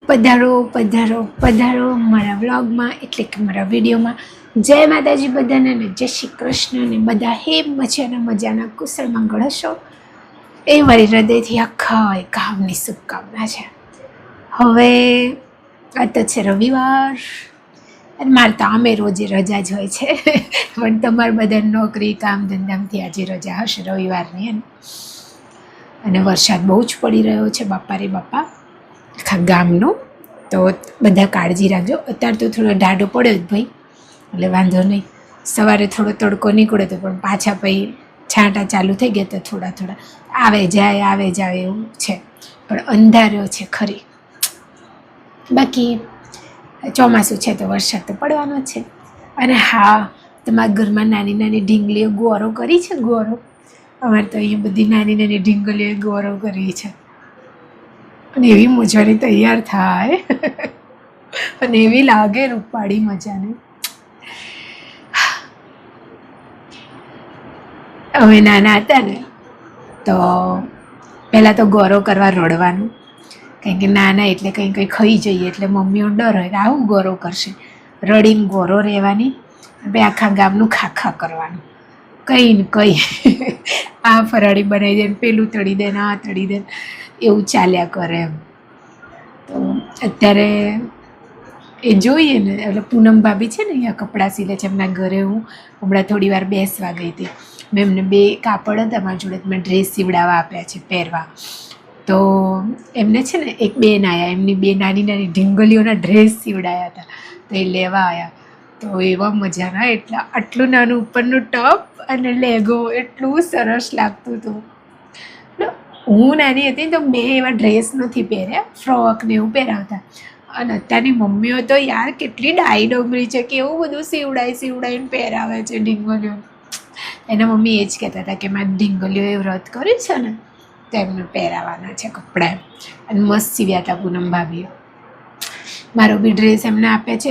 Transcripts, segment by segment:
પધારો પધારો પધારો મારા વ્લોગમાં, એટલે કે મારા વિડીયોમાં. જય માતાજી બધાને ને જય શ્રી કૃષ્ણ ને બધા હે મજાના કુશળ મંગળ હશો એ મારી હૃદયથી આખા ગામની શુભકામના છે. હવે આ તો છે રવિવાર, અને મારે તો આમે રોજે રજા જ હોય છે પણ તમારે બધા નોકરી કામ ધંધામાંથી આજે રજા હશે રવિવારની. અને વરસાદ બહુ જ પડી રહ્યો છે બાપા રે બાપા આખા ગામનો. તો બધા કાળજી રાખજો. અત્યારે તો થોડો ઢાઢો પડ્યો જ ભાઈ, એટલે વાંધો નહીં. સવારે થોડો તડકો નીકળ્યો તો પણ પાછા પછી છાંટા ચાલુ થઈ ગયા તો થોડા આવે જાય એવું છે. પણ અંધાર્યો છે ખરી. બાકી ચોમાસું છે તો વરસાદ તો પડવાનો જ છે. અને હા, તમારા ઘરમાં નાની નાની ઢીંગલીઓ ગોરો કરી છે? ગોરો અમારે તો અહીંયા બધી નાની નાની ઢીંગલીઓએ ગોરો કરી છે. અને એવી મજાની તૈયાર થાય અને એવી લાગે રૂપાળી મજાની. અમે નાના હતા ને તો પહેલાં તો ગોરો કરવા રડવાનું, કારણ કે નાના એટલે કંઈ ખાઈ જઈએ એટલે મમ્મીઓ ડર હોય કે આવું ગોરો કરશે. રડીને ગોરો રહેવાની, બે આખા ગામનું ખાખા કરવાનું, કંઈ ને કંઈ આ ફરાળી બનાવી દે, પેલું તળી દે ને આ તળી દે, એવું ચાલ્યા કરે એમ. તો અત્યારે એ જોઈએ ને, એટલે પૂનમ ભાભી છે ને અહીંયા કપડાં સીલે છે એમના ઘરે. હું હમણાં થોડી વાર બેસવા ગઈ હતી. મેં એમને 2 કાપડ હતા મારી જોડે, મેં ડ્રેસ સીવડાવવા આપ્યા છે પહેરવા. તો એમને છે ને એક બેન આવ્યા, એમની 2 નાની નાની ઢીંગલીઓના ડ્રેસ સીવડાવ્યા હતા, તો એ લેવા આવ્યા. તો એવા મજાના, એટલે આટલું નાનું ઉપરનું ટોપ અને લેગો, એટલું સરસ લાગતું હતું. હું નાની હતી તો મેં એવા ડ્રેસ નથી પહેર્યા, ફ્રોક ને એવું પહેરાવતા. અને અત્યારની મમ્મીઓ તો યાર કેટલી ડાઈ ડોમરી છે, કે એવું બધું સીવડાવીને પહેરાવે છે ઢીંગલીઓ. એના મમ્મી એ જ કહેતા હતા કે મારી ઢીંગલીઓએ વ્રત કર્યું છે ને તો એમને પહેરાવાના છે કપડાં. અને મસ્ત સીવ્યા હતા પૂનમ ભાભીએ. મારો બી ડ્રેસ એમને આપ્યા છે.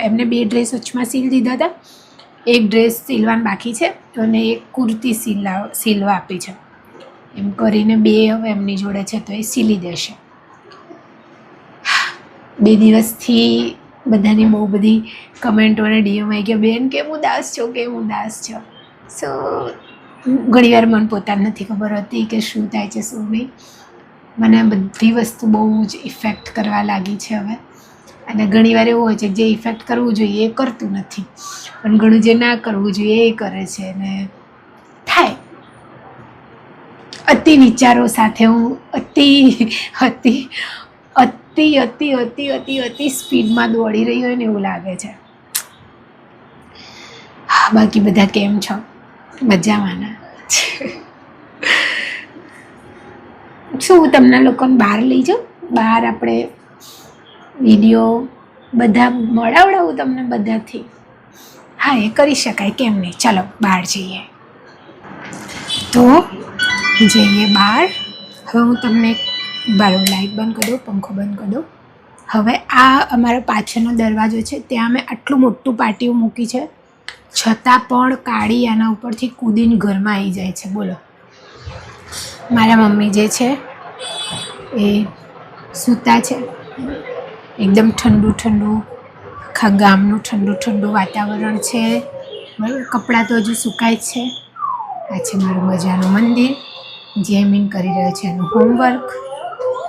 એમને 2 ડ્રેસ વચમાં સીલ દીધા હતા, એક ડ્રેસ સીલવાનું બાકી છે અને એક કુર્તી સીલવા આપી છે. એમ કરીને 2 હવે એમની જોડે છે તો એ સીલી દેશે. 2 દિવસથી બધાની બહુ બધી કમેન્ટો અને ડીએમ આવી ગયા, બેન કેમ ઉદાસ છો. સો ઘણીવાર મને પોતાને નથી ખબર હોતી કે શું થાય છે શું નહીં. મને બધી વસ્તુ બહુ જ ઇફેક્ટ કરવા લાગી છે હવે. અને ઘણીવાર એવું હોય છે જે ઇફેક્ટ કરવું જોઈએ એ કરતું નથી, પણ ઘણું જે ના કરવું જોઈએ એ કરે છે. અને થાય અતિ વિચારો સાથે હું અતિ સ્પીડમાં દોડી રહી હોય ને એવું લાગે છે. બાકી બધા કેમ છો? મજામાંના? શું હું તમને લોકોને બહાર લઈ જાઉં? બહાર આપણે વિડીયો બધા મળાવડાવું તમને બધાથી? હા, એ કરી શકાય, કેમ નહીં. ચાલો બહાર જઈએ. તો જઈએ બહાર. હવે હું તમને લાઇટ બંધ કરી દઉં, પંખો બંધ કરી દઉં. હવે આ અમારો પાછળનો દરવાજો છે, ત્યાં અમે આટલું મોટું પાટિયું મૂકી છે, છતાં પણ કાળી આના ઉપરથી કૂદીને ઘરમાં આવી જાય છે. બોલો, મારા મમ્મી જે છે એ સૂતા છે. એકદમ ઠંડુ આખા ગામનું ઠંડુ વાતાવરણ છે. બરાબર, કપડાં તો હજુ સુકાય જ છે. આ છે મારું મજાનું મંદિર, જેમીન કરી રહ્યો છે એનું હોમવર્ક.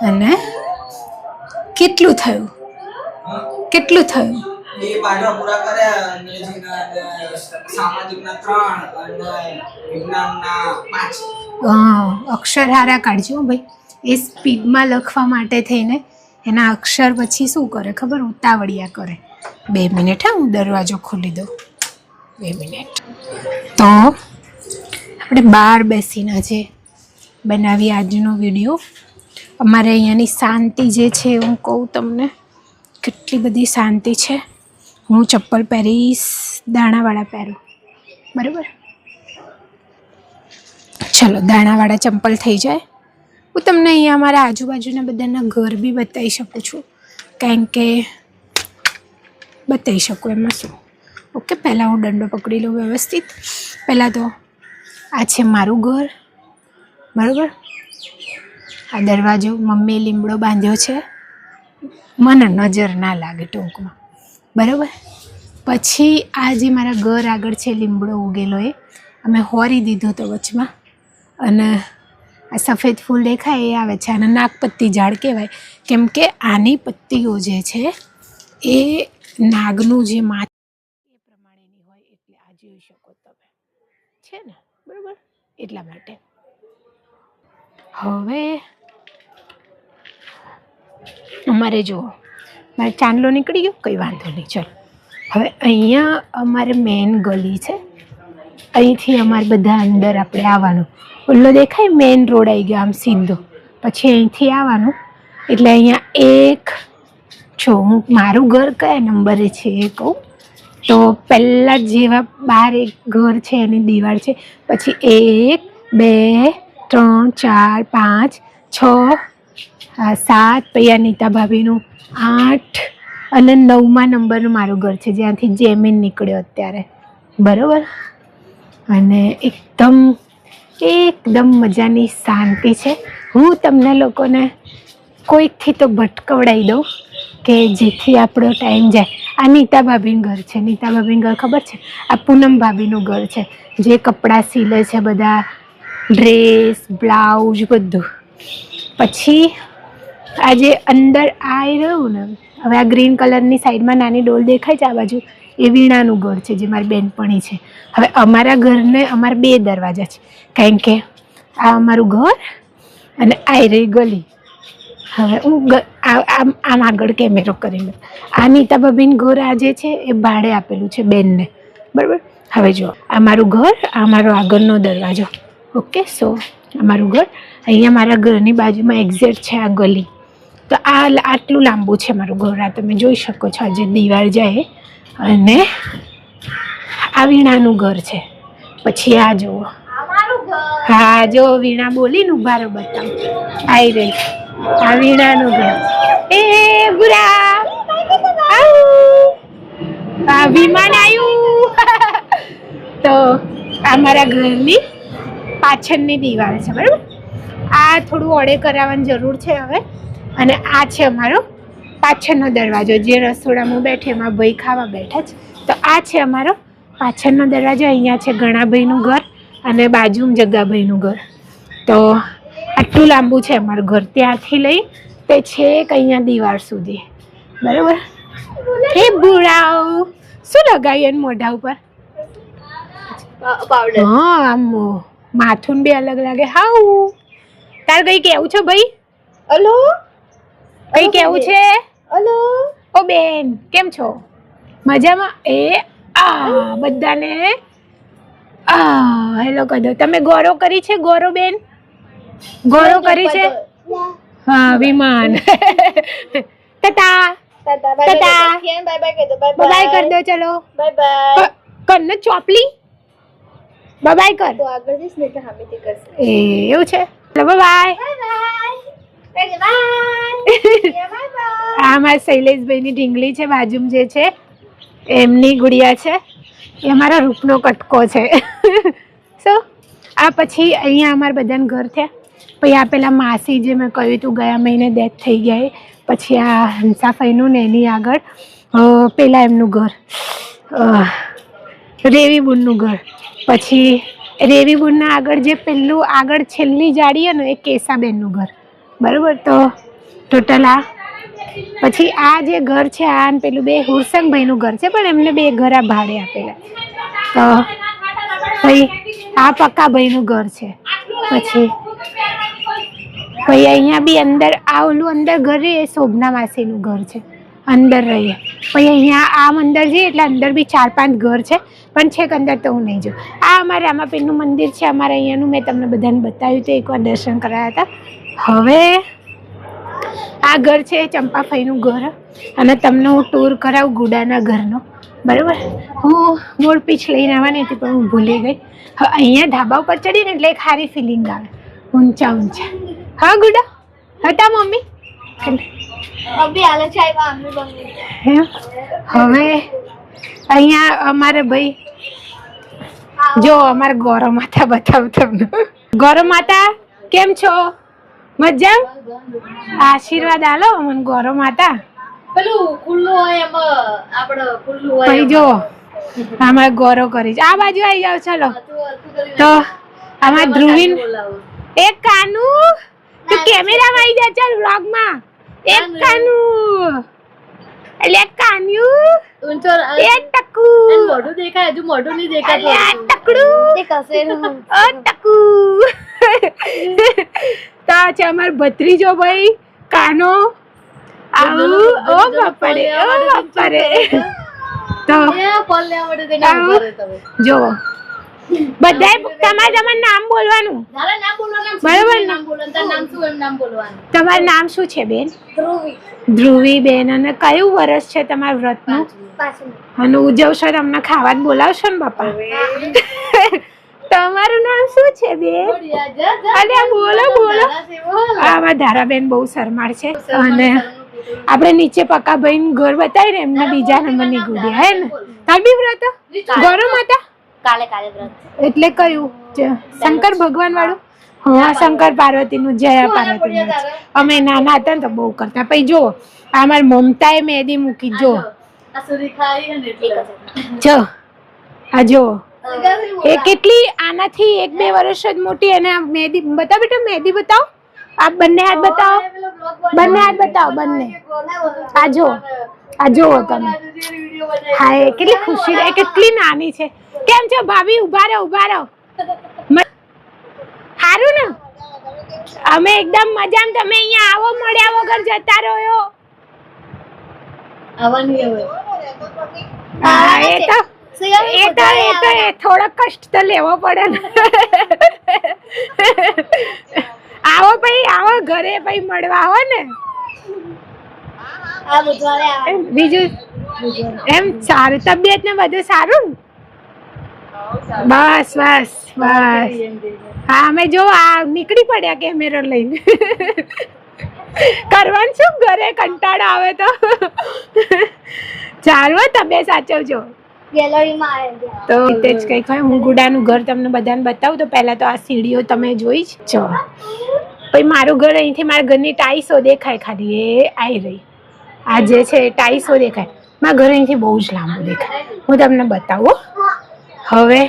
અને કેટલું થયું? 2 પાઠો પૂરા કર્યા, અંગ્રેજીના સામાજિકના 3 અને વિજ્ઞાનના 5. અક્ષર હારા કાઢજો ભાઈ. એ સ્પીડમાં લખવા માટે થઈને એના અક્ષર પછી શું કરે ખબર? ઉતાવળિયા કરે. 2 મિનિટ, હા, હું દરવાજો ખોલી દઉં. 2 મિનિટ. તો આપણે બહાર બેસીને આજે બનાવી આજનો વિડીયો. અમારે અહીંયાની શાંતિ જે છે હું કહું તમને, કેટલી બધી શાંતિ છે. હું ચપ્પલ પહેરીશ, દાણાવાળા પહેરું, બરાબર? ચલો, દાણાવાળા ચંપલ થઈ જાય. હું તમને અહીંયા અમારા આજુબાજુના બધાના ઘર બી બતાવી શકું છું, કારણ કે બતાવી શકું એમાં શું. ઓકે, પહેલાં હું દંડો પકડી લઉં વ્યવસ્થિત. પહેલાં તો આ છે મારું ઘર, બરાબર? આ દરવાજો મમ્મીએ લીમડો બાંધ્યો છે મને નજર ના લાગે ટૂંકમાં, બરાબર. પછી આ જે મારા ઘર આગળ છે લીમડો ઉગેલો એ અમે હોરી દીધો તો વચમાં, અને આ સફેદ ફૂલ દેખાય એ આવે છે, આને નાગપત્તી ઝાડ કહેવાય, કેમ કે આની પત્તીઓ જે છે એ નાગનું જે માથ એ પ્રમાણેની હોય, એટલે આ જોઈ શકો તમે છે ને, બરાબર, એટલા માટે. હવે અમારે જુઓ, મારે ચાંદલો નીકળી ગયો, કંઈ વાંધો નહીં, ચલો. હવે અહીંયા અમારે મેન ગલી છે, અહીંથી અમારે બધા અંદર આપણે આવવાનું. ઓલો દેખાય મેન રોડ આવી ગયો આમ સીધો, પછી અહીંથી આવવાનું. એટલે અહીંયા એક જો હું મારું ઘર કયા નંબરે છે એ કહું તો પહેલાં જેવા બહાર એક ઘર છે એની દિવાળ છે, પછી 1 2 3 4 5 6 7, પછી અનિતા ભાભીનું 8 અને 9મા નંબરનું મારું ઘર છે, જ્યાંથી જેમીન નીકળ્યો અત્યારે, બરાબર. અને એકદમ મજાની શાંતિ છે. હું તમને લોકોને કોઈકથી તો ભટકવડાવી દઉં કે જેથી આપણો ટાઈમ જાય. આ નીતા ભાભીનું ઘર છે. નીતા ભાભીનું ઘર ખબર છે? આ પૂનમ ભાભીનું ઘર છે, જે કપડાં સીલે છે, બધા ડ્રેસ બ્લાઉઝ બધું. પછી આ જે અંદર આવી રહ્યું ને, હવે આ ગ્રીન કલરની સાઈડમાં નાની ડોલ દેખાય છે આ બાજુ, એ વીણાનું ઘર છે, જે મારી બેનપણી છે. હવે અમારા ઘરને અમારે 2 દરવાજા છે, કારણ કે આ અમારું ઘર અને આ રહી ગલી. હવે હું આમ આગળ કેમેરો કરીને, આ નીતા ભાભીનું ઘર આ જે છે એ ભાડે આપેલું છે બેનને, બરાબર. હવે જો આ મારું ઘર, આ મારો આગળનો દરવાજો, ઓકે. સો અમારું ઘર અહીંયા મારા ઘરની બાજુમાં એક્ઝેક્ટ છે આ ગલી. તો આટલું લાંબુ છે મારું ઘર, આ તમે જોઈ શકો છો, આજે દિવાળ જાય. અને આ વીણાનું ઘર છે. પછી આ જુઓ, હા જો વીણા બોલીને ઉભા રહો, બતાવું આવી રહી, આ વીણાનું ઘર. એ બુરા આ વિમાન આવ્યું. તો આ મારા ઘરની પાછળની દિવાલ છે, બરાબર. આ થોડું ઓળે કરાવવાની જરૂર છે હવે. અને આ છે અમારો પાછળનો દરવાજો, જે રસોડામાં બેઠે એમાં ભાઈ ખાવા બેઠા છે. તો આ છે અમારો પાછળનો દરવાજો. અહીંયા છે ગણાભાઈનું ઘર અને બાજુમાં જગ્ગાભાઈનું ઘર. તો આટલું લાંબુ છે અમારું ઘર, ત્યાંથી લઈ તે છેક અહીંયા દિવાળ સુધી, બરાબર. હે બુરાવ, શું લગાવ્યું એને મોઢા ઉપર? પાવડર. હા, આમ માથું બી અલગ લાગે. હાઉ, તાર કઈ કેવું છે ભાઈ? હલો, કઈ કેવું છે? હલો, ઓ બેન કેમ છો? મજામાં? એ આ બધાને હેલો કહી દો. તમે ગોરો કરી છે? ગોરો બેન ગોરો કરી છે? હા, વિમાન. ટાટા ટાટા, બાય બાય કરી દો. બાય કરી દો, ચલો બાય બાય. કન્ન ચોપલી બાય બાય કર. તો આગળ જઈશ ને એટલે સામેથી કરશે. એ એવું છે? ચલો બાય બાય. આ મારા શૈલેષભાઈની ઢીંગલી છે, બાજુમાં જે છે એમની ગુડિયા છે, એ અમારા રૂપનો કટકો છે. શું આ પછી અહીંયા અમારા બધાને ઘર થયા. પછી આ પેલા માસી જે મેં કહ્યું હતું ગયા મહિને ડેથ થઈ ગયા, પછી આ હંસાફાઈનું ને એની આગળ પેલા એમનું ઘર રેવીબુનનું ઘર. પછી રેવીબુનના આગળ જે પેલું આગળ છેલ્લી જાડીએ ને એ કેસાબેનનું ઘર, બરાબર. તો ટોટલ આ પછી આ જે ઘર છે આ પેલું 2 હુરસંગભાઈનું ઘર છે, પણ એમને 2 ઘર આ ભાડે આપેલા. તો ભાઈ આ પક્કાભાઈનું ઘર છે. પછી અહીંયા બી અંદર આ ઓલું અંદર ઘર એ શોભના માસીનું ઘર છે, અંદર રહીએ. પછી અહીંયા આમ અંદર જઈએ એટલે અંદર બી 4-5 ઘર છે, પણ છેક અંદર તો હું નહીં જોઉં. આ અમારે રામાપીરનું મંદિર છે, અમારે અહીંયાનું મેં તમને બધાને બતાવ્યું હતું, એકવાર દર્શન કરાયા હતા. હવે આ ઘર છે ચંપાફાઈનું ઘર, અને તમને હું ટૂર કરાવું ગુડાના ઘરનો, બરાબર. હું મૂળ પીછ લઈને આવવાની હતી પણ હું ભૂલી ગઈ. હવે અહીંયા ધાબા ઉપર ચડીને એટલે એક સારી ફિલિંગ આવે, ઊંચા ઊંચા. હા ગુડા હતા મમ્મી? હવે અહીંયા અમારે ભાઈ જો અમારે ગૌરવ માતા બતાવું તમને. ગૌરવ માતા કેમ છો? મજા આશીર્વાદ આલો મને ગોરો માતા પેલું ખુલ્લું હોય એમાં આપણે ખુલ્લું હોય ભાઈ જો અમારે ગોરો કરી આ બાજુ આવી જાવ ચલો તો અમાર ધ્રુવીન એક કાનુ તું કેમેરામાં આવી જા ચાલ વ્લોગમાં એક કાનુ એટલે કાન્યું ઊંચો એક ટકુ મોઢું દેખાય હજુ મોઢું નહીં દેખાતું આ ટકડું દેખાશે ઓ ટકુ તો છે અમાર ભત્રીજો ભાઈ કાનો આવું ઓ બાપરે તો ફોન લેવા માટે તેને ઉભો રહે તમે જો બધાય તમારું નામ બોલવાનું તારા નામ બોલવાનું બરાબર નામ બોલવાનું તારું નામ શું એમ નામ બોલવાનું તમારું નામ શું છે બેન ધ્રુવી ધ્રુવી બેન અને કયું વર્ષ છે તમારું વ્રતનું અને ઉજવશો તમને ખાવા જ બોલાવશો ને બાપા તમારું નામ શું છે બેન અરે બોલો બોલો આમાં ધારાબેન બહુ શરમાળ છે અને આપણે નીચે પક્કાભાઈ નું ઘર બતાવી ને એમને બીજા નંબરની ગુડિયા હે ને તાબી વ્રત ગોરો માતા કાલે વ્રત એટલે કયું શંકર ભગવાન વાળું હા શંકર પાર્વતી નું જયા પાર્વતી નું અમે નાના હતા ને તો બહુ કરતા પછી જો અમાર મમતાએ મહેંદી મૂકી જો આ સુરી ખાઈ ને એટલે જો આ જો એ કેટલી આનાથી 1-2 વર્ષ જ મોટી અને મહેંદી બતાવ બેટા મહેંદી બતાવો આ બંને હાથ બતાવો બંને આ જો તમે હા એ કેટલી ખુશી એ કેટલી નાની છે કેમ છો ભાભી ઉભા રહો સારું ને અમે એકદમ મજામાં તમે અહીંયા આવો મળ્યા વગર જતા રહ્યો આવવાની હવે હા એ તો થોડો કષ્ટ તો લેવો પડે ને આવો ઘરે ભાઈ મળવા આવો ને આ બુધવારે આવે બીજું એમ સારું તબિયત ને બધું સારું ને બસ હા અમે જો આ નીકળી પડ્યા કેમેરો લઈને કરવાનું શું ઘરે કંટાળો આવે તો ચાલો તમે સાચવજો ગેલેરીમાં આવે તો તે જ કઈ ખાય હું ગુડાનું ઘર તમને બધાને બતાવું તો પહેલા તો આ સીડીઓ તમે જોઈ જ છો પછી મારું ઘર અહીંથી મારા ઘરની ટાઈસો દેખાય ખાલી એ આવી રહી આ જે છે ટાઈસો દેખાય મારા ઘર અહીંથી બહુ જ લાંબુ દેખાય હું તમને બતાવું હવે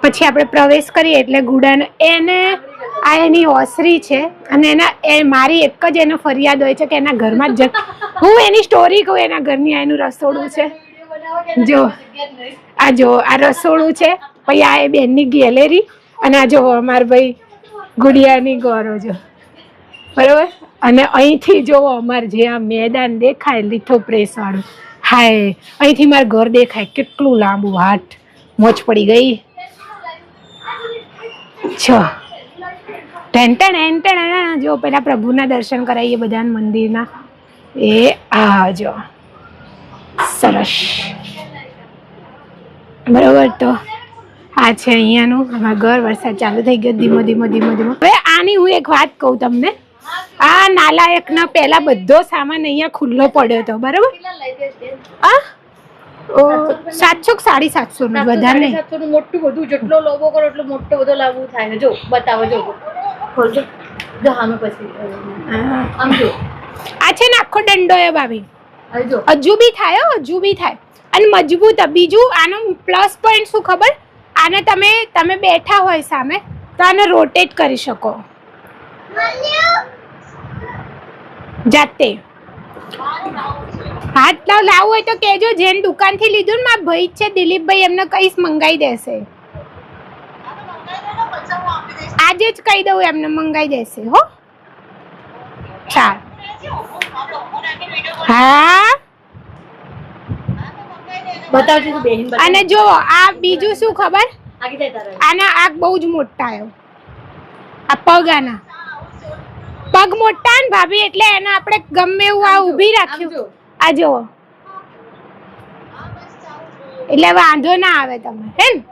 પછી આપણે પ્રવેશ કરીએ એટલે ગુડાને એને આ એની ઓસરી છે અને મારી એક જ એનો ફરિયાદ હોય છે કે એના ઘરમાં જ હું એની સ્ટોરી કહું એના ઘરની એનું રસોડું છે જો આ રસોડું છે પછી આ એ બેનની ગેલેરી અને આ જો અમાર ભાઈ ગુડિયાની ગોરો જો બરોબર અને અહીંથી જો અમાર જે આ મેદાન દેખાય લીથો પ્રેસ વાળું હાય અહીંથી મારું ઘર દેખાય કેટલું લાંબુ હાથ મોજ પડી ગઈ છો ટેન્ટન જો પેલા પ્રભુના દર્શન કરાવીએ બધા મંદિરના એ આ જો સરસ બરોબર તો આ છે અહીંયાનું અમારા ઘર વરસાદ ચાલુ થઈ ગયો ધીમો હવે આની હું એક વાત કહું તમને આ નાલાયકના પહેલા બધો સામાન અહીંયા ખુલ્લો પડ્યો હતો બરોબર આ 700-750 નું વધારે નહીં 750 નું મોટું બધું જેટલો લોબો કરો એટલો મોટો બધો લાવવું થાય ને જો બતાવો જો ખોલજો જો આમે પછી આમ જો આ છે ને આખો દંડો એ ભાભી હજુ બી થાય અને મજબૂત બીજું આનો પ્લસ પોઈન્ટ શું ખબર આને તમે બેઠા હોય સામે તો આને રોટેટ કરી શકો જાતે હાથ લાવવું હોય તો કેજો જેન દુકાનથી લીધું ને મારા ભાઈ છે દિલીપભાઈ એમને કઈશ મંગાઈ દેશે આજે જ કહી દઉં એમને મંગાઈ દેશે હો ચાલ હા બતાવજો તો બેહીન બતાવ અને જો આ બીજું શું ખબર આગી જાય તારે આના આગ બહુ જ મોટા આવ્યો આ પગ આના પગ મોટા ને ભાભી એટલે એને આપણે ગમે એવું આ ઊભી રાખ્યું આ જો એટલે વાંધો ના આવે તમે હે ને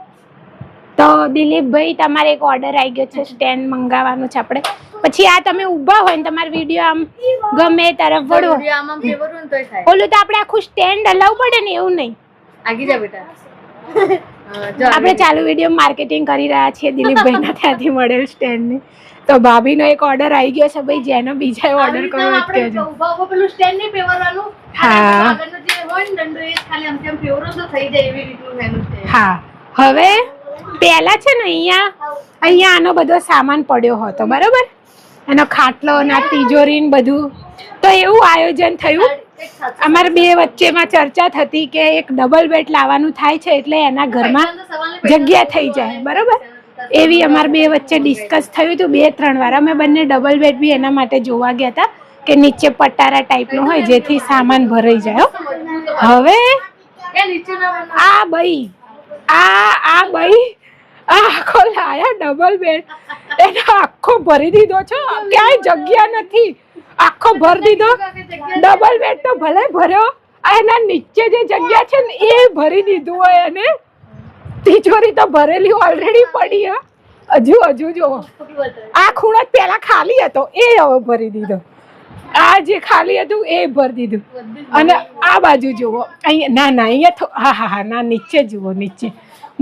તો દિલીપભાઈ તમારે એક ઓર્ડર આવી ગયો છે સ્ટેન્ડ મંગાવવાનું છે આપણે પછી આ તમે ઊભા હોય ને તમારો વિડીયો આમ ગમે તરફ વળો આમ ફેવર હોય ને તોય થાય ઓલું તો આપણે આખું સ્ટેન્ડ હલાવવું પડે ને એવું નહીં આગી જા બેટા આપણે ચાલુ વિડીયો માર્કેટિંગ કરી રહ્યા છીએ દિલીપભાઈના ત્યાંથી મળેલ સ્ટેન્ડની. તો ભાભીનો એક ઓર્ડર આવી ગયો છે ભાઈ, જેનો બીજા ઓર્ડર કરવો હોય તો કહેજો. પેલું સ્ટેન્ડ નહીં ફેરવવાનું. હા. આગળનો જે હોય ને દંડો એ ખાલી આમ તેમ ફેરવો તો થઈ જાય એવી રીતનું એનું stand. હા, હવે પહેલા છે ને અહીંયા આનો બધો સામાન પડ્યો હતો બરોબર, એનો ખાટલો ના તિજોરી ને બધું. તો એવું આયોજન થયું, અમારે બે વચ્ચેમાં ચર્ચા થતી કે એક ડબલ બેડ લાવવાનું થાય છે એટલે એના ઘરમાં જગ્યા થઈ જાય બરોબર. એવી અમારે બે વચ્ચે ડિસ્કસ થયું હતું 2-3 વાર. અમે બંને ડબલ બેડ બી એના માટે જોવા ગયા હતા કે નીચે પટારા ટાઈપનું હોય જેથી સામાન ભરાઈ જાય. હવે આ ભાઈ આખો લાયા ડબલ બેડ, એને આખો ભરી દીધો છો, ક્યાંય જગ્યા નથી, આખો ભરી દીધો. ડબલ બેડ તો ભલે ભર્યો, એના નીચે જે જગ્યા છે ને એ ભરી દીધું હોય, અને તિજોરી તો ભરેલી ઓલરેડી પડી. હજુ જોવો, આ ખૂણો પેલા ખાલી હતો એ હવે ભરી દીધો, આ જે ખાલી હતું એ ભરી દીધું. અને આ બાજુ જુઓ, અહીંયા ના અહીંયા હા ના નીચે જુઓ, નીચે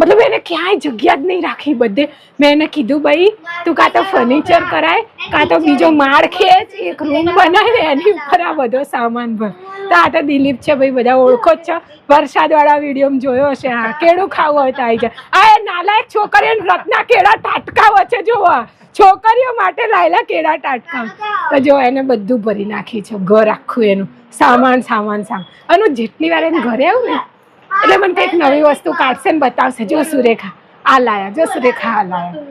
મતલબ એને ક્યાંય જગ્યા જ નહીં રાખી બધે. મેં એને કીધું ભાઈ તું કાં તો ફર્નિચર કરાય કાં તો બીજો માળ ખેંચ, એક રૂમ બનાવે એની ઉપર આ બધો સામાન ભર. તો આ તો દિલીપ છે ભાઈ, બધા ઓળખો જ છે, વરસાદવાળા વિડીયો જોયો હશે. હા, કેળું ખાવું હોય તો આવી જાય. આ નાલાયક છોકરીઓ રત્ના કેળા ટાટકાવ છે, જોવા છોકરીઓ માટે લાયેલા કેળા ટાટકાવ. તો જો એને બધું ભરી નાખી છે, ઘર આખું એનું સામાન. અને જેટલી વાર એને ઘરે આવું ને એટલે મને કંઈક નવી વસ્તુ કાઢશે ને બતાવશે. જો સુરેખા આ લાયા, જો સુરેખા આ લાયા.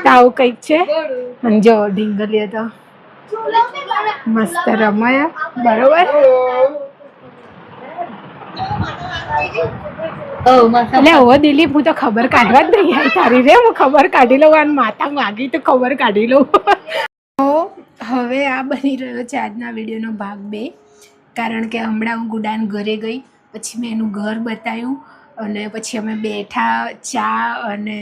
તો આવું કંઈક છે. અને જો ઢીંગલીએ તો મસ્ત રમાયા બરોબર. એટલે હવે દિલીપ હું તો ખબર કાઢવા જ નહીં આવી તારી રે, હું ખબર કાઢી લઉં. અને માતા માગી તો ખબર કાઢી લઉં. હવે આ બની રહ્યો છે આજના વિડીયોનો ભાગ 2, કારણ કે હમણાં હું ગુડાન ઘરે ગઈ, પછી મેં એનું ઘર બતાવ્યું, અને પછી અમે બેઠા, ચા અને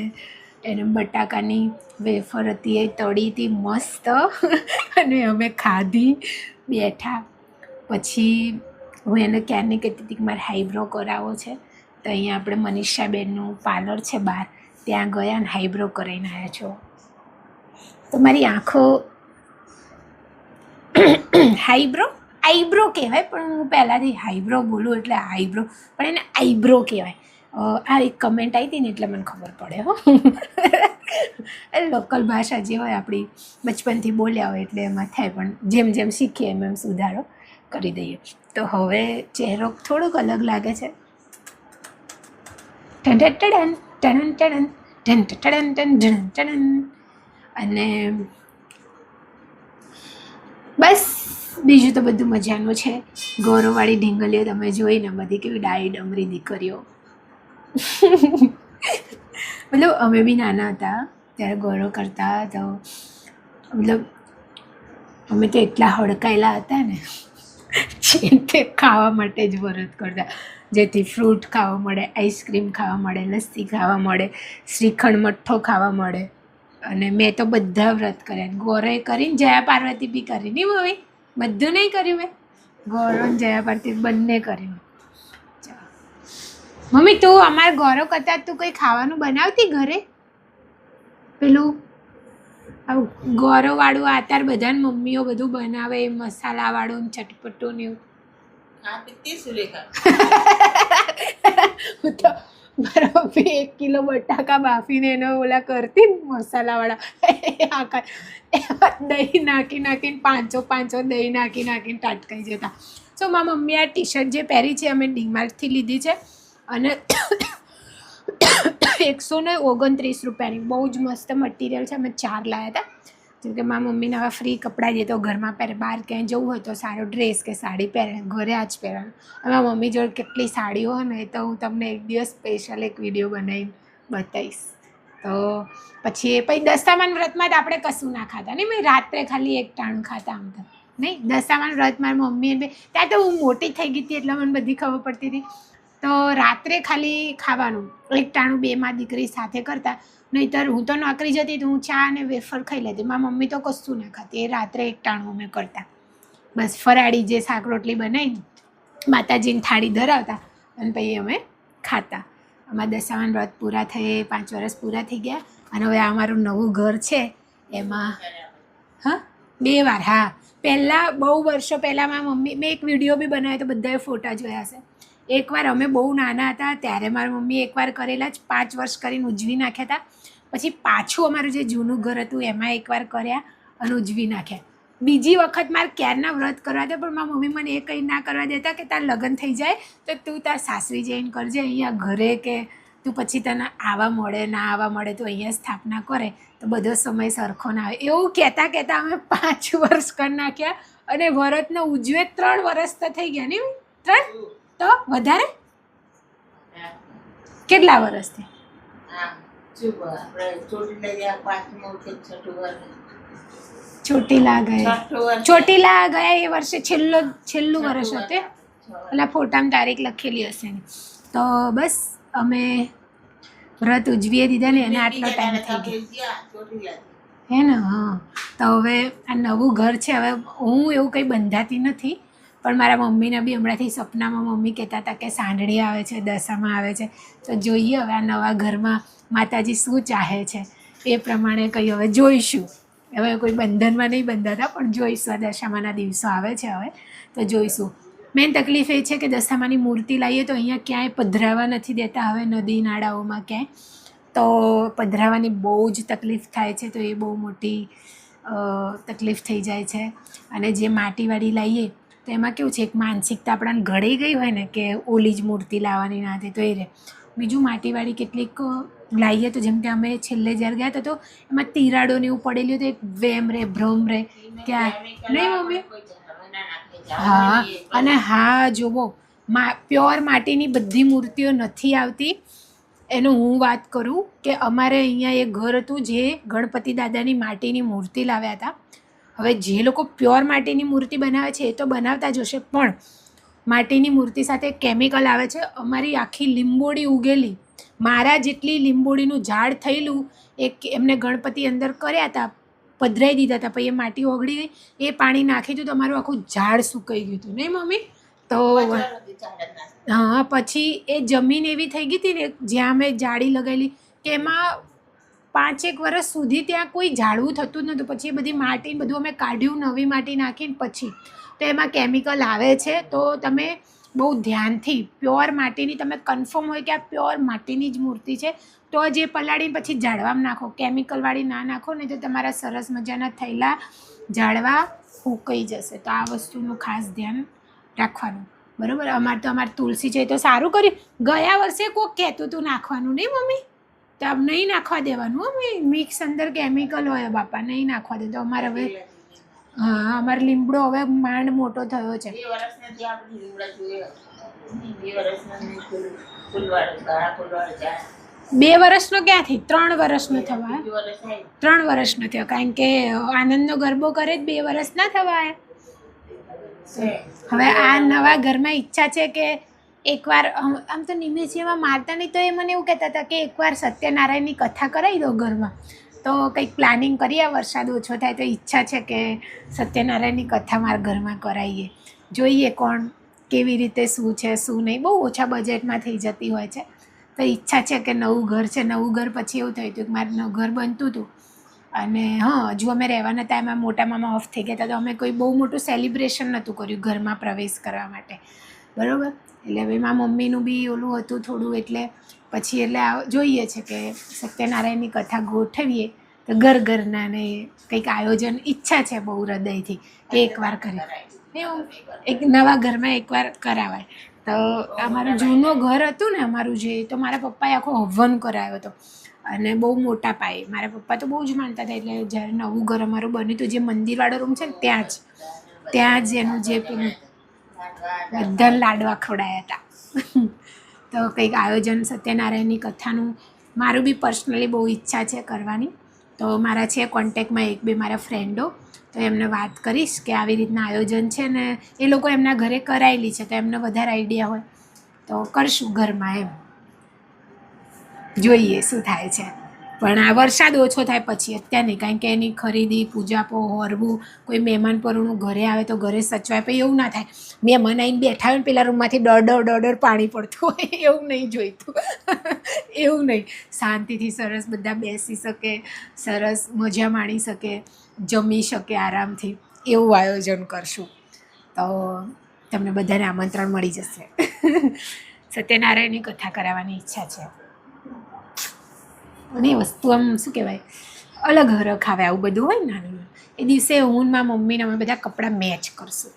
એને બટાકાની વેફર હતી એ તળી હતી મસ્ત, અને અમે ખાધી, બેઠા. પછી હું એને ક્યારની કહેતી હતી કે મારે હાઈબ્રો કરાવવો છે, તો અહીંયા આપણે મનીષાબેનનું પાર્લર છે બહાર, ત્યાં ગયા અને હાઈબ્રો કરાવીને આવ્યા છો. તો મારી આંખો આઈબ્રો કહેવાય, પણ હું પહેલાંથી હાઈબ્રો બોલું એટલે હાઈબ્રો, પણ એને આઈબ્રો કહેવાય. આ એક કમેન્ટ આવી હતી ને એટલે મને ખબર પડે. લોકલ ભાષા જે હોય આપણી બચપનથી બોલ્યા હોય એટલે એમાં થાય, પણ જેમ જેમ શીખીએ એમ સુધારો કરી દઈએ. તો હવે ચહેરો થોડોક અલગ લાગે છે. અને બસ બીજું તો બધું મજાનું છે. ગૌરવવાળી ઢીંગલીઓ તમે જોઈને, બધી કેવી ડાઈ ડમરી દીકરીઓ. મતલબ અમે બી નાના હતા ત્યારે ગૌરવ કરતા તો મતલબ અમે તો એટલા હડકાયેલા હતા ને, તે ખાવા માટે જ વ્રત કરતા, જેથી ફ્રૂટ ખાવા મળે, આઈસ્ક્રીમ ખાવા મળે, લસ્સી ખાવા મળે, શ્રીખંડ મઠ્ઠો ખાવા મળે. અને મેં તો બધા વ્રત કર્યા, ગૌરવે કરીને જયા પાર્વતી બી કરી નહીં મમ્મી, બધું નહીં કર્યું મેં, ગૌરવ જયા પાર્વતી બંને કર્યું. મમ્મી તું અમારે ગૌરવ કરતા તું કંઈ ખાવાનું બનાવતી ઘરે? પેલું ગૌરવવાળું આતાર બધા મમ્મીઓ બધું બનાવે, મસાલાવાળું ચટપટું ને એવું. હું તો બરાબર 1 કિલો બટાકા બાફીને એને ઓલા કરતી ને મસાલાવાળા, દહીં નાખીને 5 દહીં નાખીને ટાટકાઈ જતા. સો મારા મમ્મી આ ટી શર્ટ જે પહેરી છે અમે ડીમાર્ટથી લીધી છે, અને 129 રૂપિયાની, બહુ જ મસ્ત મટીરિયલ છે. અમે 4 લાવ્યા હતા, જેમ કે મારા મમ્મીને હવે ફ્રી કપડાં જે તો ઘરમાં પહેરે, બહાર ક્યાંય જવું હોય તો સારો ડ્રેસ કે સાડી પહેરે, ઘરે આ જ પહેરવાનું. અને મારા મમ્મી જોડે કેટલી સાડીઓ હોય ને, તો હું તમને એક દિવસ સ્પેશિયલ એક વિડીયો બનાવીને બતાવીશ. તો પછી દશામાન વ્રતમાં જ આપણે કશું ના ખાતા નહીં ભાઈ, રાત્રે ખાલી એક ટાણું ખાતા આમ તો નહીં. દશામાન વ્રત મારી મમ્મી ત્યાં તો હું મોટી થઈ ગઈ હતી એટલે મને બધી ખબર પડતી હતી. તો રાત્રે ખાલી ખાવાનું એક ટાણું, 2 માં દીકરી સાથે કરતા, નહીંતર હું તો નોકરી જતી તો હું ચા અને વેફર ખાઈ લેતી. મારી મમ્મી તો કશું ના ખાતી, એ રાત્રે એક ટાણું અમે કરતા. બસ ફરાળી જે શાક રોટલી બનાવીને માતાજીની થાળી ધરાવતા અને પછી અમે ખાતા. અમારા દશામાન વ્રત પૂરા થઈ 5 વર્ષ પૂરા થઈ ગયા અને હવે આ અમારું નવું ઘર છે એમાં હા 2 વાર હા પહેલાં બહુ વર્ષો પહેલાં મારા મમ્મી મેં એક વિડીયો બી બનાવ્યો તો બધાએ ફોટા જોયા હશે. એકવાર અમે બહુ નાના હતા ત્યારે મારી મમ્મી એકવાર કરેલા જ 5 વર્ષ કરીને ઉજવી નાખ્યા હતા. પછી પાછું અમારું જે જૂનું ઘર હતું એમાં એકવાર કર્યા અને ઉજવી નાખ્યા. બીજી વખત મારે ક્યારના વ્રત કરવા હતા પણ મારી મમ્મી મને એ કંઈ ના કરવા દેતા કે તાર લગ્ન થઈ જાય તો તું તાર સાસરી જઈને કરજે અહીંયા ઘરે કે તું પછી તને આવવા મળે ના આવવા મળે તો અહીંયા સ્થાપના કરે તો બધો સમય સરખો ના આવે એવું કહેતા કહેતા અમે 5 વર્ષ કરી નાખ્યા અને વ્રતને ઉજવે 3 વર્ષ તો થઈ ગયા ને 3 તો વધારે કેટલા વર્ષથી ચોટીલા ગયા એ વર્ષે છેલ્લું વર્ષ હતું એટલે ફોટામાં તારીખ લખેલી હશે ને તો બસ અમે વ્રત ઉજવીએ દીધા ને એને આટલો ટાઈમ થઈ ગયો હે ને હા તો હવે આ નવું ઘર છે હવે હું એવું કંઈ બંધાતી નથી પણ મારા મમ્મીને બી હમણાંથી સપનામાં મમ્મી કહેતા હતા કે સાંઢળી આવે છે દશામાં આવે છે તો જોઈએ હવે આ નવા ઘરમાં માતાજી શું ચાહે છે એ પ્રમાણે કંઈ હવે જોઈશું. હવે કોઈ બંધનમાં નહીં બંધાતા પણ જોઈશું આ દશામાના દિવસો આવે છે હવે તો જોઈશું. મેઇન તકલીફ એ છે કે દશામાની મૂર્તિ લાવીએ તો અહીંયા ક્યાંય પધરાવા નથી દેતા હવે નદી નાળાઓમાં ક્યાંય તો પધરાવાની બહુ જ તકલીફ થાય છે તો એ બહુ મોટી તકલીફ થઈ જાય છે. અને જે માટીવાળી લાવીએ તો એમાં કેવું છે એક માનસિકતા આપણાને ઘડી ગઈ હોય ને કે ઓલી જ મૂર્તિ લાવવાની ના થાય તો એ રહે. બીજું માટીવાળી કેટલીક લાવીએ તો જેમ કે અમે છેલ્લે જ્યારે ગયા હતા તો એમાં તિરાડો ને એવું પડેલું તો એક વેમ રે ભ્રમ રે ક્યાં નહીં મમ્મી હા અને હા જુઓ પ્યોર માટીની બધી મૂર્તિઓ નથી આવતી એનું હું વાત કરું કે અમારે અહીંયા એક ઘર હતું જે ગણપતિ દાદાની માટીની મૂર્તિ લાવ્યા હતા. હવે જે લોકો પ્યોર માટીની મૂર્તિ બનાવે છે એ તો બનાવતા જ હશે પણ માટીની મૂર્તિ સાથે કેમિકલ આવે છે. અમારી આખી લીંબોડી ઉગેલી મારા જેટલી લીંબોડીનું ઝાડ થયેલું એક એમને ગણપતિ અંદર કર્યા હતા પધરાઈ દીધા હતા પછી એ માટી ઓગળી ગઈ એ પાણી નાખી દીધું તો અમારું આખું ઝાડ સુકાઈ ગયું હતું નહીં મમ્મી તો હા પછી એ જમીન એવી થઈ ગઈ હતી ને જ્યાં મેં જાળી લગાવેલી કે એમાં 5 વર્ષ સુધી ત્યાં કોઈ ઝાડવું થતું જ નહોતું. પછી એ બધી માટી બધું અમે કાઢ્યું નવી માટી નાખીને પછી તો એમાં કેમિકલ આવે છે તો તમે બહુ ધ્યાનથી પ્યોર માટીની તમે કન્ફર્મ હોય કે આ પ્યોર માટીની જ મૂર્તિ છે તો જે પલાળીને પછી ઝાડવામાં નાખો કેમિકલવાળી ના નાખો ને તો તમારા સરસ મજાના થયેલા ઝાડવા ફૂંકાઈ જશે. તો આ વસ્તુનું ખાસ ધ્યાન રાખવાનું બરાબર. અમારે તુલસી છે તો સારું કર્યું ગયા વર્ષે કોઈક કહેતું હતું નાખવાનું નહીં મમ્મી તો આમ નહીં નાખવા દેવાનું મમ્મી મિક્સ અંદર કેમિકલ હોય બાપા નહીં નાખવા દે તો અમારે હવે હા અમારે લીમડો હવે માંડ મોટો થયો છે. 2 વર્ષનો ક્યાંથી 3 વર્ષનો થવા 3 વર્ષનો થયો કારણ કે આનંદનો ગરબો કરે જ 2 વર્ષ ના થવા. હવે આ નવા ઘરમાં ઈચ્છા છે કે એકવાર આમ તો નિમેશીમાં મારતા નહીં તો એ મને એવું કહેતા હતા કે એકવાર સત્યનારાયણની કથા કરાવી દો ઘરમાં તો કંઈક પ્લાનિંગ કરીએ વરસાદ ઓછો થાય તો ઈચ્છા છે કે સત્યનારાયણની કથા મારા ઘરમાં કરાવીએ. જોઈએ કોણ કેવી રીતે શું છે શું નહીં બહુ ઓછા બજેટમાં થઈ જતી હોય છે તો ઈચ્છા છે કે નવું ઘર છે નવું ઘર પછી એવું થયું હતું કે મારે નવું ઘર બનતું હતું અને હા હજુ અમે રહેવાના હતા એમાં મોટા મામા ઓફ થઈ ગયા હતા તો અમે કોઈ બહુ મોટું સેલિબ્રેશન નહોતું કર્યું ઘરમાં પ્રવેશ કરવા માટે બરાબર. એટલે હવે મારા મમ્મીનું બી ઓલું હતું થોડું એટલે પછી એટલે જોઈએ છે કે સત્યનારાયણની કથા ગોઠવીએ તો ઘરના ને કંઈક આયોજન ઈચ્છા છે બહુ હૃદયથી કે એકવાર કરીએ એવું એક નવા ઘરમાં એકવાર કરાવાય. તો અમારું જૂનું ઘર હતું ને અમારું જે તો મારા પપ્પાએ આખો હવન કરાવ્યો હતો અને બહુ મોટા પાયે મારા પપ્પા તો બહુ જ માનતા હતા એટલે જ્યારે નવું ઘર અમારું બન્યું હતું જે મંદિરવાળો રૂમ છે ને ત્યાં જ એનું જે પેલું બધા લાડવા ખવડાયા હતા. તો કંઈક આયોજન સત્યનારાયણની કથાનું મારું બી પર્સનલી બહુ ઈચ્છા છે કરવાની. તો મારા છે કોન્ટેક્ટમાં 1-2 મારા ફ્રેન્ડો તો એમને વાત કરીશ કે આવી રીતના આયોજન છે ને એ લોકો એમના ઘરે કરાયેલી છે તો એમને વધારે આઈડિયા હોય તો કરશું ઘરમાં એમ જોઈએ શું થાય છે. પણ આ વરસાદ ઓછો થાય પછી, અત્યારે નહીં, કારણ કે એની ખરીદી પૂજાપો હોરવું, કોઈ મહેમાન પરણું ઘરે આવે તો ઘરે સચવાય, પછી એવું ના થાય મહેમાન આવીને બેઠા હોય ને પેલા રૂમમાંથી ડર પાણી પડતું હોય, એવું નહીં જોઈતું. એવું નહીં, શાંતિથી સરસ બધા બેસી શકે, સરસ મજા માણી શકે, જમી શકે આરામથી, એવું આયોજન કરશું. તો તમને બધાને આમંત્રણ મળી જશે. સત્યનારાયણની કથા કરાવવાની ઈચ્છા છે. અને એ વસ્તુ આમ શું કહેવાય, અલગ હરખ આવે, આવું બધું હોય ને નાનું. એ દિવસે હું ને મારા મમ્મીને અમે બધા કપડાં મેચ કરશું.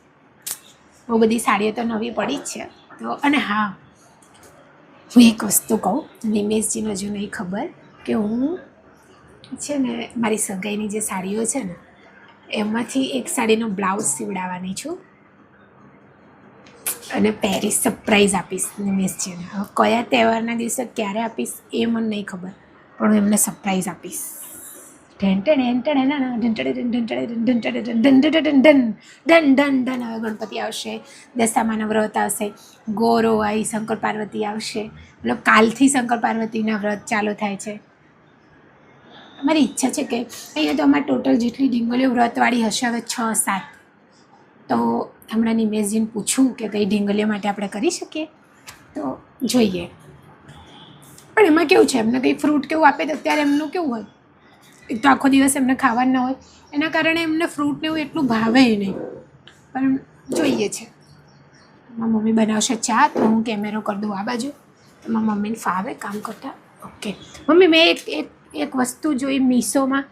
બહુ બધી સાડીઓ તો નવી પડી જ છે. તો અને હા, હું એક વસ્તુ કહું, નિમેશજીને હજુ નહીં ખબર કે હું છે ને મારી સગાઈની જે સાડીઓ છે ને એમાંથી એક સાડીનો બ્લાઉઝ સીવડાવવાની છું અને પહેરી સરપ્રાઈઝ આપીશ નિમેશજીને. હવે કયા તહેવારના દિવસે ક્યારે આપીશ એ મને નહીં ખબર, પણ હું એમને સરપ્રાઈઝ આપીશ. હવે ગણપતિ આવશે, દશામાના વ્રત આવશે, ગોરો આવી, શંકર પાર્વતી આવશે, મતલબ કાલથી શંકર પાર્વતીના વ્રત ચાલુ થાય છે. અમારી ઈચ્છા છે કે અહીંયા તો અમારે ટોટલ જેટલી ઢીંગલીઓ વ્રતવાળી હશે હવે 6-7, તો હમણાં નિમેશજીને પૂછું કે કઈ ઢીંગલીઓ માટે આપણે કરી શકીએ, તો જોઈએ. પણ એમાં કેવું છે, એમને કંઈ ફ્રૂટ કેવું આપે તો અત્યારે એમનું કેવું હોય, એક તો આખો દિવસ એમને ખાવાનું ના હોય, એના કારણે એમને ફ્રૂટ ને એવું એટલું ભાવે નહીં. પણ જોઈએ છે, મારી મમ્મી બનાવશે ચા તો હું કેમેરો કરી દઉં આ બાજુ, તો મારી મમ્મીને ફાવે કામ કરતા. ઓકે મમ્મી, મેં એક વસ્તુ જોઈ મીશોમાં,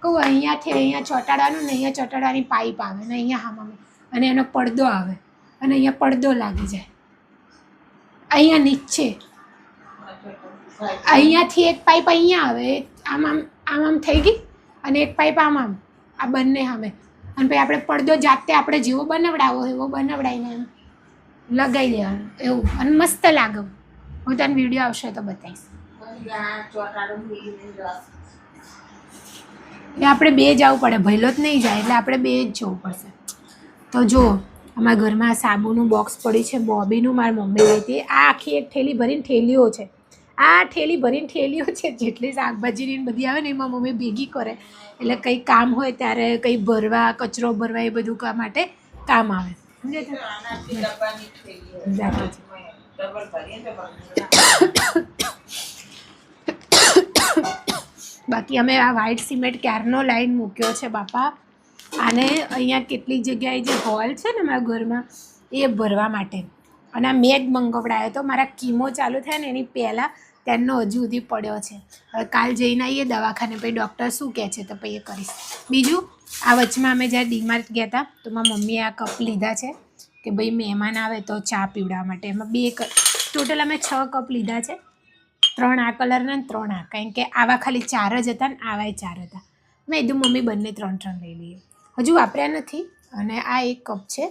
કહું અહીંયાથી અહીંયા ચોંટાડવાનું ને અહીંયા ચોંટાડવાની પાઇપ આવે ને અહીંયા હા મમ્મી, અને એનો પડદો આવે અને અહીંયા પડદો લાગી જાય, અહીંયા નીચે અહીંયાથી એક પાઇપ અહીંયા આવે, આમ થઈ ગઈ, અને એક પાઇપ આમ આ બંને સામે, અને પછી આપણે પડદો જાતે આપણે જેવો બનાવડાવો એવો બનાવડાવીને એમ લગાવી દેવાનું એવું, અને મસ્ત લાગે. હું તને વિડીયો આવશે તો બતાવીશ. એ આપણે બે જવું પડે, ભઈલો જ નહીં જાય એટલે આપણે બે જ જવું પડશે. તો જો અમારા ઘરમાં સાબુનું બોક્સ પડ્યું છે, બોબીનું મારી મમ્મી લઈ હતી. આ આખી એક થેલી ભરીને થેલીઓ છે, આ થેલી ભરીને થેલીઓ છે, જેટલી શાકભાજીની બધી આવે ને એમાં મમ્મી ભેગી કરે, એટલે કંઈ કામ હોય ત્યારે કંઈ ભરવા, કચરો ભરવા એ બધું કામ માટે કામ આવે. બાકી અમે આ વ્હાઇટ સિમેન્ટ ક્યારનો લાઈન મૂક્યો છે બાપા, આને અહીંયા કેટલીક જગ્યાએ જે હોલ છે ને મારા ઘરમાં એ ભરવા માટે, અને આ મેં જ મંગવડાયો તો મારા કીમો ચાલુ થાય ને એની પહેલાં, ત્યારનો હજુ સુધી પડ્યો છે. હવે કાલ જઈને આવીએ દવાખાને, પછી ડૉક્ટર શું કહે છે તો પછી એ કરીશ. બીજું આ વચમાં અમે જ્યારે ડીમાર્ટ ગયા હતા તો મારી મમ્મીએ આ કપ લીધા છે કે ભાઈ મહેમાન આવે તો ચા પીવડાવવા માટે. એમાં ટોટલ અમે 6 કપ લીધા છે, 3 આ કલરના ને 3 આ, કારણ કે આવા ખાલી 4 જ હતા ને આવાય 4 હતા. મેં કીધું મમ્મી બંને 3 લઈ લઈએ, હજુ વાપર્યા નથી. અને આ એક કપ છે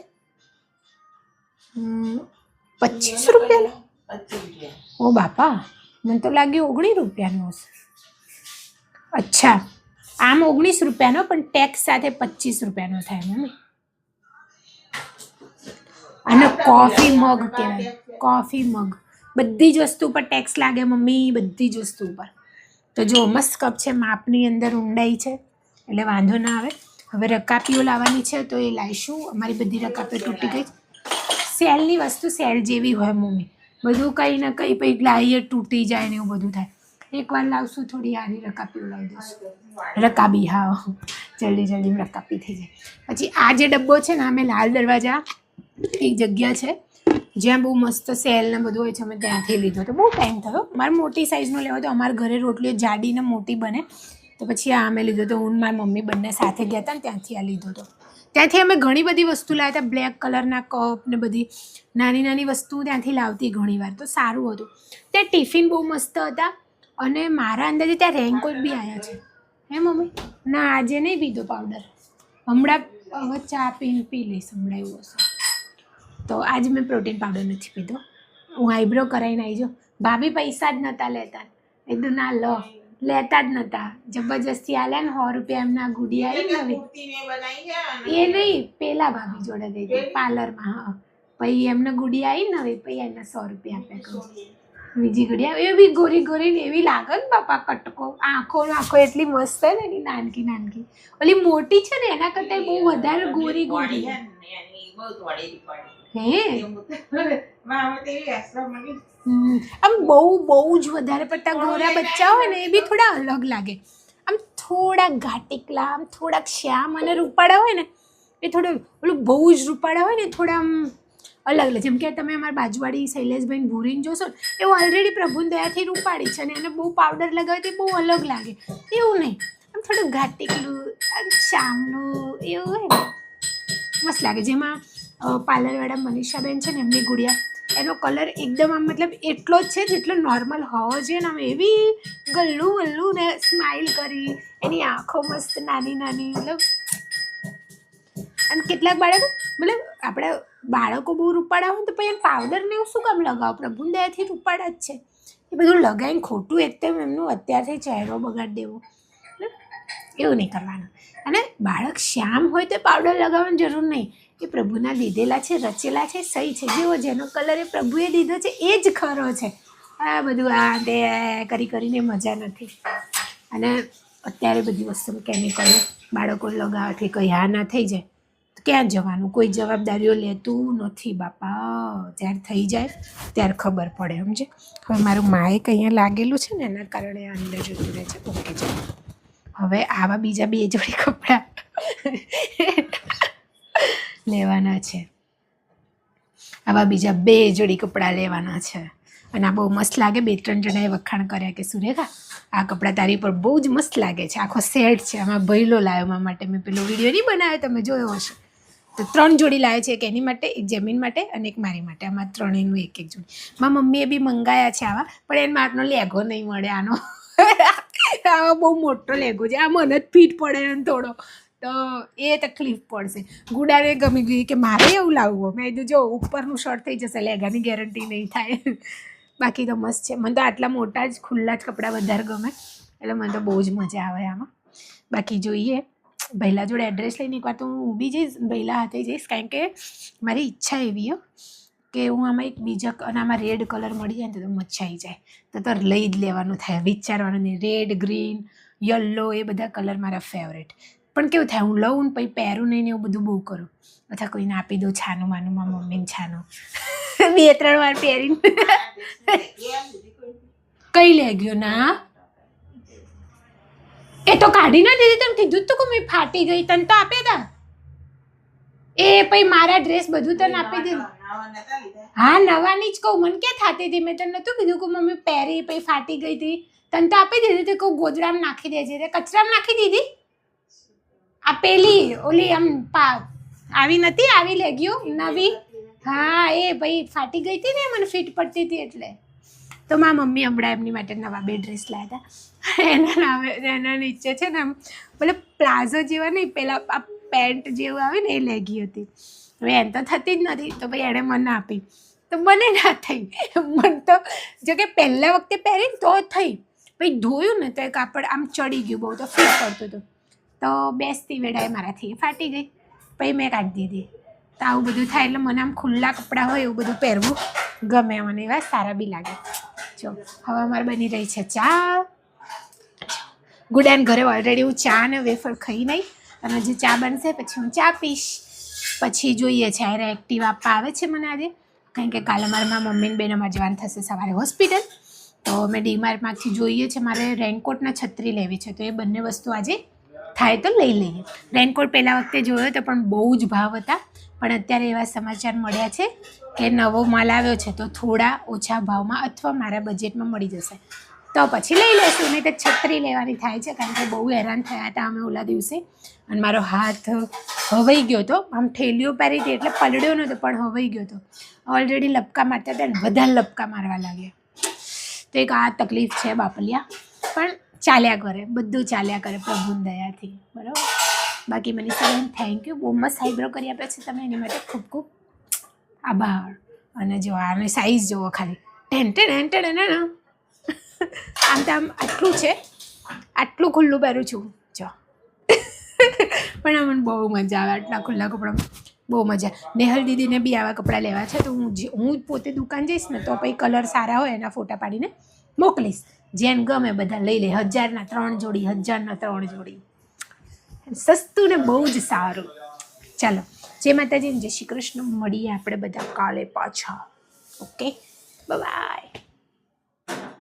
25 રૂપિયાનો. ઓ બાપા, મને તો લાગ્યું 19 રૂપિયાનો હશે. અચ્છા, આમ 19 રૂપિયાનો પણ ટેક્સ સાથે 25 રૂપિયાનો થાય મમ્મી. અને કોફી મગ કહેવાય, કોફી મગ. બધી જ વસ્તુ પર ટેક્સ લાગે મમ્મી, બધી જ વસ્તુ ઉપર. તો જો મસ્ત કપ છે, માપની અંદર ઊંડાઈ છે એટલે વાંધો ના આવે. હવે રકાપીઓ લાવવાની છે તો એ લાવીશું. અમારી બધી રકાપીઓ તૂટી ગઈ. સેલની વસ્તુ સેલ જેવી હોય મમ્મી, બધું કંઈ ને કંઈ પછી લાવીએ તૂટી જાય ને એવું બધું થાય. એકવાર લાવશું થોડી સારી રકાપીઓ લાવી દઈશું. રકાબી, હા, જલ્દી રકાપી થઈ જાય. પછી આ જે ડબ્બો છે ને, અમે લાલ દરવાજા એક જગ્યા છે જ્યાં બહુ મસ્ત સેલ ને બધું હોય છે, અમે ત્યાંથી લીધો તો બહુ ટાઈમ થયો. મારે મોટી સાઇઝનો લેવો તો અમારા ઘરે રોટલીઓ જાડી ને મોટી બને, તો પછી આ અમે લીધો તો. હું મારી મમ્મી બંને સાથે ગયા હતા ને ત્યાંથી આ લીધો હતો. ત્યાંથી અમે ઘણી બધી વસ્તુ લાવ્યા હતા, બ્લેક કલરના કપ ને બધી નાની નાની વસ્તુ ત્યાંથી લાવતી ઘણીવાર, તો સારું હતું. ત્યાં ટિફિન બહુ મસ્ત હતા, અને મારા અંદાજે ત્યાં રેનકોટ બી આવ્યા છે. હે મમ્મી? ના, આજે નહીં પીધો પાવડર, હમણાં હવે ચા પી લઈશ હમણાં, એવું હશે. તો આજે મેં પ્રોટીન પાવડર નથી પીધો. હું આઈબ્રો કરાવીને આવી જાઉં. ભાભી પૈસા જ નહોતા લેતા, એકદમ ના લેતા જ નહોતા, જબરજસ્તી આલ્યા ને 100 રૂપિયા એમના ગુડિયા આવી નવી, એ નહીં પેલા ભાભી જોડે ગઈ હતી પાર્લરમાં. હા, પછી એમને ગુડિયા આવી નવી, પછી એમને 100 રૂપિયા આપ્યા. કહું બીજી ગુડિયા એ બી ગોરી ગોરી ને એવી લાગે ને બાપા, કટકો આંખો એટલી મસ્ત છે ને એની, નાનકી નાનકી. ઓલી મોટી છે ને એના કરતા બહુ વધારે ગોરી ગોરી. હે આમ બહુ જ વધારે પડતા ગોરા બચ્ચા હોય ને એ બી થોડા અલગ લાગે. આમ થોડા ઘાટીકલા, આમ થોડાક શ્યામ અને રૂપાળા હોય ને એ થોડું, ઓલું બહુ જ રૂપાળા હોય ને થોડા આમ અલગ અલગ. જેમ કે તમે અમારા બાજુવાળી શૈલેષભાઈ ભૂરીને જોશો ને, એ ઓલરેડી પ્રભુની દયાથી રૂપાળી છે ને એને બહુ પાવડર લગાવે બહુ અલગ લાગે. એવું નહીં, આમ થોડું ઘાટીકલું, શ્યામનું એવું હોય ને મસ્ત લાગે. જેમાં પાર્લરવાળા મનીષાબેન છે ને એમની ગુડિયા, એનો કલર એકદમ આમ મતલબ એટલો જ છે જેટલો નોર્મલ હોવો જોઈએ ને. આમ એવી ગલ્લું વલ્લું ને સ્માઇલ કરી, એની આંખો મસ્ત નાની નાની. મતલબ અને કેટલાક બાળકો, મતલબ આપણા બાળકો બહુ રૂપાળા હોય તો પછી એમ પાવડર ને એવું શું કામ લગાવો? પ્રભુની દયાથી રૂપાળા જ છે. એ બધું લગાવીને ખોટું એકદમ એમનું અત્યારથી ચહેરો બગાડી દેવો, એવું નહીં કરવાનું. અને બાળક શ્યામ હોય તો પાવડર લગાવવાની જરૂર નહીં. એ પ્રભુના લીધેલા છે, રચેલા છે, સહી છે. જેવો જેનો કલર એ પ્રભુએ દીધો છે એ જ ખરો છે. આ બધું આ તે કરીને મજા નથી. અને અત્યારે બધી વસ્તુ કેમિકલ બાળકો લગાવવાથી કંઈ હા ના થઈ જાય તો ક્યાં જવાનું? કોઈ જવાબદારીઓ લેતું નથી બાપા. જ્યારે થઈ જાય ત્યારે ખબર પડે, સમજે. હવે મારું માઇક અહીંયા લાગેલું છે ને એના કારણે અંદર જતું રહે છે. ઓકે ચાલો, હવે આવા બીજા 2 જોડી કપડાં લેવાના છે. આવા બીજા 2 જોડી કપડાં લેવાના છે. અને આ બહુ મસ્ત લાગે. 2-3 જણાએ વખાણ કર્યા કે સુરેખા આ કપડાં તારી પર બહુ જ મસ્ત લાગે છે. આખો સેટ છે. આમાં ભૈલો લાવ્યો મારા માટે. મેં પેલો વિડીયો નહીં બનાવ્યો, તમે જોયો હશે. તો 3 જોડી લાવે છે. એક એની માટે, એક જમીન માટે અને એક મારી માટે. આમાં 3નું એક જોડી. મારી મમ્મીએ બી મંગાયા છે આવા, પણ એને મારનો લેગો નહીં મળે આનો. આવા બહુ મોટો લેગો છે. આ મને જ ફીટ પડે ને થોડો, તો એ તકલીફ પડશે. ગુડાને ગમી ગઈ કે મારે એવું લાવવું. મેં કીધું જો ઉપરનું શર્ટ થઈ જશે, લેગાની ગેરંટી નહીં થાય. બાકી તો મસ્ત છે. મને તો આટલા મોટા જ ખુલ્લા જ કપડાં વધારે ગમે, એટલે મને તો બહુ જ મજા આવે આમાં. બાકી જોઈએ, ભૈલા જોડે એડ્રેસ લઈને એકવાર તો હું ઊભી જઈશ, ભૈલા હાથે જઈશ. કારણ કે મારી ઈચ્છા એવી હો કે હું આમાં એક બીજા, અને આમાં રેડ કલર મળી જાય ને તો મચ્છા આવી જાય તો લઈ જ લેવાનું થાય, વિચારવાનું નહીં. રેડ, ગ્રીન, યલો એ બધા કલર મારા ફેવરેટ. પણ કેવું થાય, હું લઉં ને પછી પહેરું નહીં ને એવું બધું બહુ કરું. અથવા કોઈને આપી દઉં છાનું માનું, મારા મમ્મીને છાનું. 2-3 વાર પહેરીને કઈ લે ગયો ના, એ તો કાઢી ના દીધી. તને કીધું તું કે મેં ફાટી ગઈ, તને તો આપ્યા હતા. એ પછી મારા ડ્રેસ બધું તને આપી દીધું. હા નવાની જ કહું, મને ક્યાં થતી હતી. મેં તને નતું કીધું કે મમ્મી પહેરી પછી ફાટી ગઈ હતી, તને તો આપી દીધી હતી. કહું ગોદડામાં નાખી દેજે, કચરામાં નાખી દીધી. આ પેલી ઓલી આમ આવી નથી, આવી લઈ ગયો નવી. હા એ ભાઈ ફાટી ગઈ હતી ને, મને ફિટ પડતી હતી એટલે. તો મારા મમ્મી હમણાં એમની માટે નવા 2 ડ્રેસ લાવ્યા હતા. એના નીચે છે ને આમ મતલબ પ્લાઝો જેવા નહીં, પેલા આ પેન્ટ જેવું આવે ને એ લેગી હતી. હવે એમ તો થતી જ નથી, તો ભાઈ એણે મને આપી તો મને ના થઈ. મને તો જો કે પહેલા વખતે પહેરીને તો થઈ, પછી ધોયું ને તો એ કાપડ આમ ચડી ગયું બહુ, તો ફિટ પડતું હતું. તો બેસતી વેળાએ મારાથી ફાટી ગઈ, પછી મેં કાઢી દીધી. તો આવું બધું થાય એટલે મને આમ ખુલ્લા કપડાં હોય એવું બધું પહેરવું ગમે. મને એવા સારા બી લાગે. જો હવે અમારે બની રહી છે ચા. ગુડાન ઘરે ઓલરેડી હું ચા અને વેફર ખાઈ નહીં, અને જે ચા બનશે પછી હું ચા પીશ. પછી જોઈએ છે અરે એક્ટિવા આપવા આવે છે મને આજે, કારણ કે કાલે મારા મમ્મીને બેન અમારે જવાનું થશે સવારે હોસ્પિટલ. તો મેં ડીમાર્ટમાંથી જોઈએ છે, મારે રેનકોટના છત્રી લેવી છે, તો એ બંને વસ્તુ આજે થાય તો લઈ લઈએ. રેનકોટ પહેલાં વખતે જોયો તો પણ બહુ જ ભાવ હતા, પણ અત્યારે એવા સમાચાર મળ્યા છે કે નવો માલ આવ્યો છે તો થોડા ઓછા ભાવમાં અથવા મારા બજેટમાં મળી જશે, તો પછી લઈ લઈશું. નહીં તો છત્રી લેવાની થાય છે, કારણ કે બહુ હેરાન થયા હતા અમે ઓલા દિવસે, અને મારો હાથ હવાઈ ગયો હતો. આમ ઠેલીઓ પહેરી હતી એટલે પલળ્યો નહોતો, પણ હવાઈ ગયો હતો. ઓલરેડી લપકા મારતા હતા ને વધારે લપકા મારવા લાગ્યા. તો એક આ તકલીફ છે બાપલિયા, પણ ચાલ્યા કરે, બધું ચાલ્યા કરે પ્રભુની દયાથી, બરાબર. બાકી મને સર થેન્ક યુ, બહુ મસ્ત આઈબ્રો કરી આપ્યા છે તમે, એની માટે ખૂબ ખૂબ આભાર. અને જો આની સાઈઝ જુઓ ખાલી, ટેન આમ તો આમ આટલું છે, આટલું ખુલ્લું પહેરું છું જો. પણ આ મને બહુ મજા આવે આટલા ખુલ્લા કપડાં. બહુ મજા. નેહલ દીદીને બી આવા કપડાં લેવા છે તો હું પોતે દુકાન જઈશ ને તો પછી કલર સારા હોય એના ફોટા પાડીને મોકલીશ. જેને ગમે બધા લઈ લે. 1000ના 3 જોડી, 1000ના 3 જોડી, સસ્તું ને બહુ જ સારું. ચાલો, જય માતાજી, જય શ્રી કૃષ્ણ. મળીએ આપણે બધા કાલે પાછા. Okay, by.